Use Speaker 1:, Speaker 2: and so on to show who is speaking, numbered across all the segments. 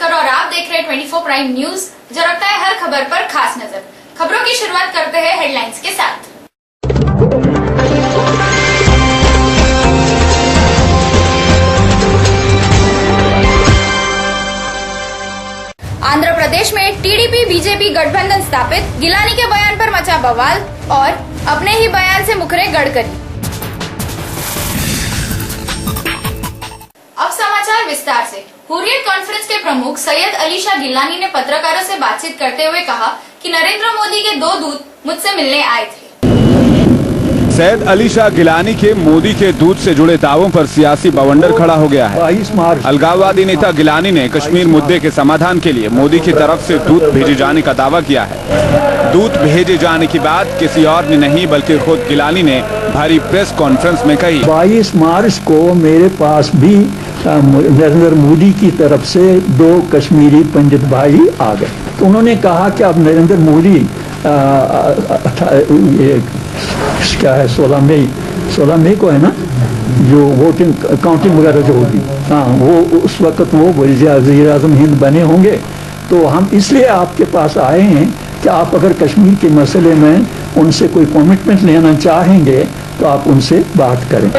Speaker 1: भास्कर और आप देख रहे हैं 24 प्राइम न्यूज, जो रखता है हर खबर पर खास नजर। खबरों की शुरुआत करते हैं हेडलाइंस के साथ। आंध्र प्रदेश में टीडीपी बीजेपी गठबंधन स्थापित, गिलानी के बयान पर मचा बवाल और अपने ही बयान से मुकरे गडकरी। अब समाचार विस्तार से। हुर्रियत कॉन्फ्रेंस के प्रमुख सैयद अली शाह गिलानी ने पत्रकारों से बातचीत करते हुए कहा कि नरेंद्र मोदी के 2 दूत मुझसे मिलने आए थे।
Speaker 2: सैयद अली शाह गिलानी के मोदी के दूत से जुड़े दावों पर सियासी बवंडर खड़ा हो गया है। अलगाववादी नेता गिलानी ने कश्मीर मुद्दे के समाधान के लिए मोदी की तरफ से दूत भेजे जाने का दावा किया है। दूत भेजे जाने की बात किसी और ने नहीं बल्कि खुद गिलानी ने भारी प्रेस कॉन्फ्रेंस में कही।
Speaker 3: 22 मार्च को मेरे पास भी नरेंद्र मोदी की तरफ से 2 कश्मीरी पंडित भाई आ गए, तो उन्होंने कहा कि अब नरेंद्र मोदी क्या है 16 मई को है ना, जो वोटिंग काउंटिंग वगैरह जो होगी, हाँ वो उस वक्त वो वज़ीर-ए-आज़म हिंद बने होंगे। तो हम इसलिए आपके पास आए हैं कि आप अगर कश्मीर के मसले में उनसे कोई कमिटमेंट लेना चाहेंगे तो आप उनसे बात करें।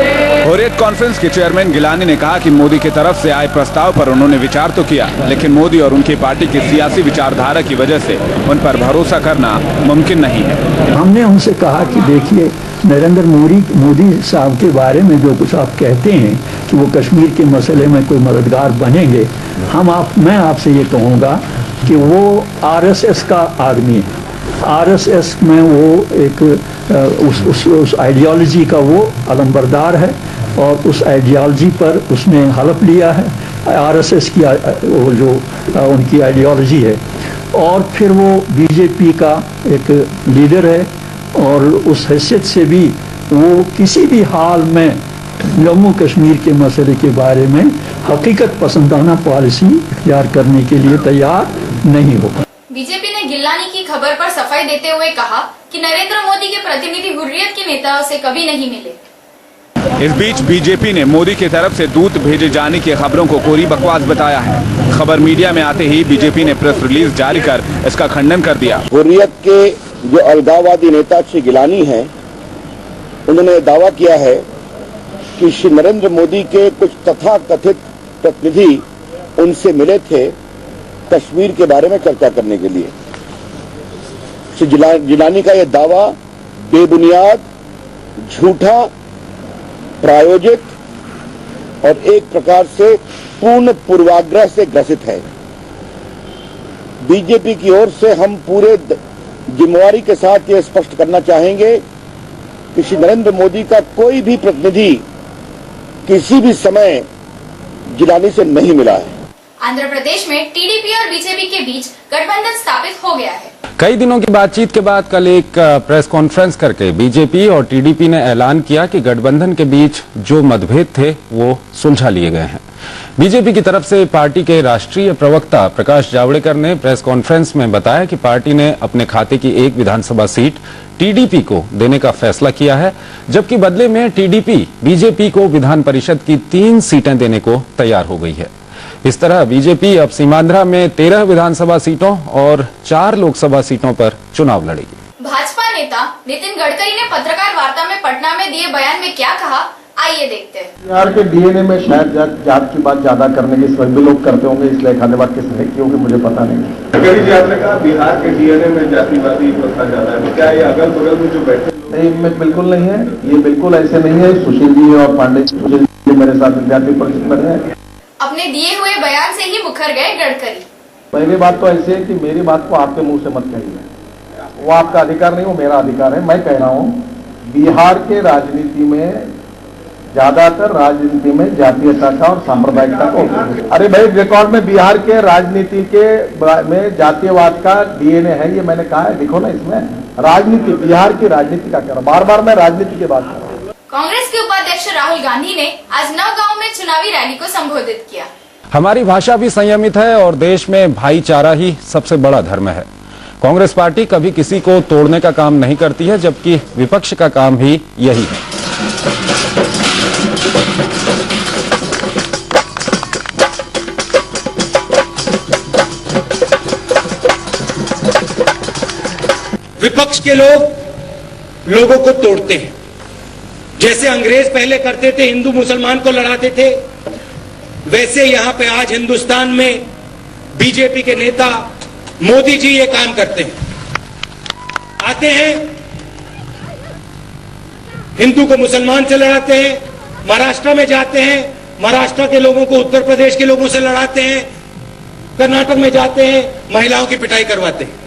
Speaker 2: हुर्रियत कॉन्फ्रेंस के चेयरमैन गिलानी ने कहा कि मोदी की तरफ से आए प्रस्ताव पर उन्होंने विचार तो किया, लेकिन मोदी और उनकी पार्टी की सियासी विचारधारा की वजह से उन पर भरोसा करना मुमकिन नहीं है।
Speaker 3: हमने उनसे कहा कि देखिए, नरेंद्र मोदी साहब के बारे में जो कुछ आप कहते हैं कि वो कश्मीर के मसले में कोई मददगार बनेंगे, मैं आपसे ये कहूँगा कि वो आरएसएस का आदमी है। आरएसएस में वो एक उस आइडियोलॉजी का वो अलंबरदार है और उस आइडियोलॉजी पर उसने हलफ लिया है। आरएसएस की वो जो उनकी आइडियोलॉजी है, और फिर वो बीजेपी का एक लीडर है और उस हैसियत से भी वो किसी भी हाल में जम्मू कश्मीर के मसले के बारे में हकीकत पसंदाना पॉलिसी इख्तियार करने के लिए तैयार नहीं होगा।
Speaker 1: बीजेपी ने गिलानी की खबर पर सफाई देते हुए कहा कि नरेंद्र मोदी के प्रतिनिधि हुर्रियत के नेताओं से कभी नहीं मिले।
Speaker 2: इस बीच बीजेपी ने मोदी की तरफ से दूत भेजे जाने की खबरों को कोरी बकवास बताया है। खबर मीडिया में आते ही बीजेपी ने प्रेस रिलीज जारी कर इसका खंडन कर दिया।
Speaker 4: हुर्रियत के जो अलगाववादी नेता श्री गिलानी हैं, उन्होंने दावा किया है कि श्री नरेंद्र मोदी के कुछ तथाकथित प्रतिनिधि उनसे मिले थे कश्मीर के बारे में चर्चा करने के लिए। श्री गिलानी का यह दावा बेबुनियाद, झूठा, प्रायोजित और एक प्रकार से पूर्ण पूर्वाग्रह से ग्रसित है। बीजेपी की ओर से हम पूरे जिम्मेवारी के साथ ये स्पष्ट करना चाहेंगे कि श्री नरेंद्र मोदी का कोई भी प्रतिनिधि किसी भी समय गिलानी से नहीं मिला है।
Speaker 1: आंध्र प्रदेश में टीडीपी और बीजेपी के बीच गठबंधन स्थापित हो गया है।
Speaker 5: कई दिनों की बातचीत के बाद कल एक प्रेस कॉन्फ्रेंस करके बीजेपी और टीडीपी ने ऐलान किया कि गठबंधन के बीच जो मतभेद थे वो सुलझा लिए गए हैं। बीजेपी की तरफ से पार्टी के राष्ट्रीय प्रवक्ता प्रकाश जावड़ेकर ने प्रेस कॉन्फ्रेंस में बताया कि पार्टी ने अपने खाते की एक विधानसभा सीट टीडीपी को देने का फैसला किया है, जबकि बदले में टीडीपी बीजेपी को विधान परिषद की 3 सीटें देने को तैयार हो गई है। इस तरह बीजेपी अब सीमांध्र में 13 विधानसभा सीटों और 4 लोकसभा सीटों पर चुनाव लड़ेगी।
Speaker 1: भाजपा नेता नितिन गडकरी ने पत्रकार वार्ता में पटना में दिए बयान में क्या कहा, आइए देखते हैं।
Speaker 6: बिहार के डीएनए में शायद जात की बात ज्यादा करने की सभी लोग करते होंगे, इसलिए खाने बात किसने की होगी मुझे पता नहीं।
Speaker 7: गडकरी जी आपने कहा बिहार के डीएनए में जातिवादी प्रथा ज्यादा है, क्या ये अगल बगल में जो बैठे?
Speaker 6: नहीं, बिल्कुल नहीं है, ये बिल्कुल ऐसे नहीं है। सुशील जी और पांडे जी मेरे साथ विद्यार्थी परिषद में रहे।
Speaker 1: अपने दिए हुए बयान से ही मुकर गए गडकरी।
Speaker 6: पहली बात तो ऐसे है कि मेरी बात को आपके मुंह से मत कहिए, वो आपका अधिकार नहीं, वो मेरा अधिकार है। मैं कह रहा हूं, बिहार के राजनीति में ज्यादातर राजनीति में जातीयता का और सांप्रदायिकता का, अरे भाई रिकॉर्ड में बिहार के राजनीति के में जातीयवाद का डीएनए है, ये मैंने कहा है। देखो ना, इसमें राजनीति, बिहार की राजनीति का कर, बार बार मैं राजनीति की बात कर रहा हूँ।
Speaker 1: कांग्रेस के उपाध्यक्ष राहुल गांधी ने आज नौगांव में चुनावी रैली को संबोधित किया।
Speaker 5: हमारी भाषा भी संयमित है और देश में भाईचारा ही सबसे बड़ा धर्म है। कांग्रेस पार्टी कभी किसी को तोड़ने का काम नहीं करती है, जबकि विपक्ष का काम भी यही है।
Speaker 8: विपक्ष के लोग लोगों को तोड़ते हैं। जैसे अंग्रेज पहले करते थे, हिंदू मुसलमान को लड़ाते थे, वैसे यहां पे आज हिंदुस्तान में बीजेपी के नेता मोदी जी ये काम करते हैं। आते हैं, हिंदू को मुसलमान से लड़ाते हैं, महाराष्ट्र में जाते हैं, महाराष्ट्र के लोगों को उत्तर प्रदेश के लोगों से लड़ाते हैं, कर्नाटक में जाते हैं, महिलाओं की पिटाई करवाते हैं।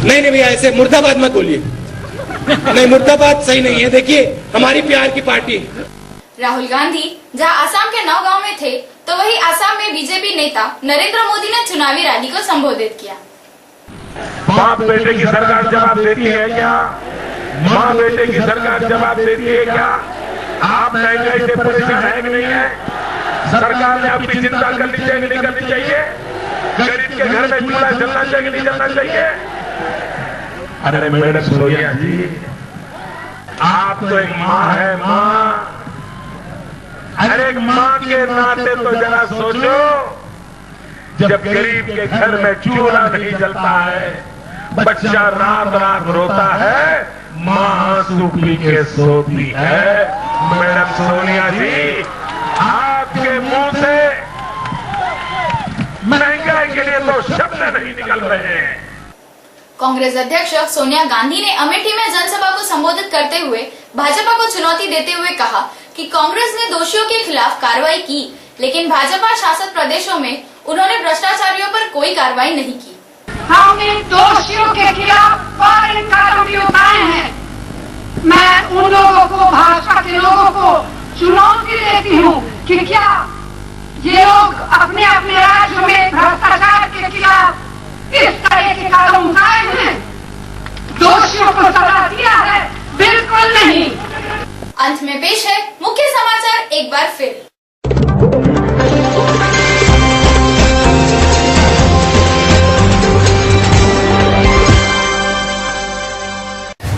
Speaker 8: नहीं भैया, ऐसे मुर्दाबाद मत बोलिए। नहीं, मुर्दाबाद सही नहीं है। देखिए, हमारी प्यार की पार्टी है।
Speaker 1: राहुल गांधी जहां आसाम के नौगांव में थे, तो वही आसाम में बीजेपी नेता नरेंद्र मोदी ने चुनावी रैली को संबोधित किया।
Speaker 9: बाप बेटे की सरकार जवाब देती है क्या? माँ बेटे की सरकार जवाब देती है क्या? आप महंगाई से परेशान है कि नहीं है? सरकार ने अपनी चिंता करनी चाहिए, नहीं करनी चाहिए? गरीब के घर में चूल्हा जलना चाहिए, नहीं जलना चाहिए? अरे मैडम सोनिया जी, आप तो एक माँ है, माँ। अरे एक माँ के नाते तो जरा सोचो, जब गरीब के घर में चूल्हा नहीं जलता है, बच्चा रात रात रोता है, माँ आंसू पी के सोती है। मैडम सोनिया जी, आपके मुंह से महंगाई के लिए तो शब्द नहीं निकल रहे हैं।
Speaker 1: कांग्रेस अध्यक्ष सोनिया गांधी ने अमेठी में जनसभा को संबोधित करते हुए भाजपा को चुनौती देते हुए कहा कि कांग्रेस ने दोषियों के खिलाफ कार्रवाई की, लेकिन भाजपा शासित प्रदेशों में उन्होंने भ्रष्टाचारियों पर कोई कार्रवाई नहीं की।
Speaker 10: हमने दोषियों के खिलाफ कड़ी कार्रवाई उठाए हैं। मैं उन लोगों को, भाजपा के लोगों को चुनौती देती हूँ कि क्या ये लोग अपने अपने राज्यों में भ्रष्टाचार के खिलाफ इस तरह के कदम उठाए हैं? दोषियों को सजा दिया है? बिल्कुल नहीं।
Speaker 1: अंत में पेश है मुख्य समाचार एक बार फिर।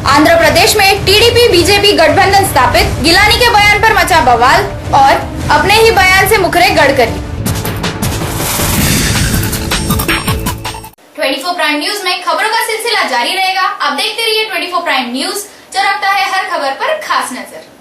Speaker 1: आंध्र प्रदेश में टीडीपी बीजेपी गठबंधन स्थापित, गिलानी के बयान पर मचा बवाल और अपने ही बयान से मुकरे गडकरी। 24 प्राइम न्यूज में खबरों का सिलसिला जारी रहेगा। आप देखते रहिए 24 प्राइम न्यूज, जो रखता है हर खबर पर खास नजर।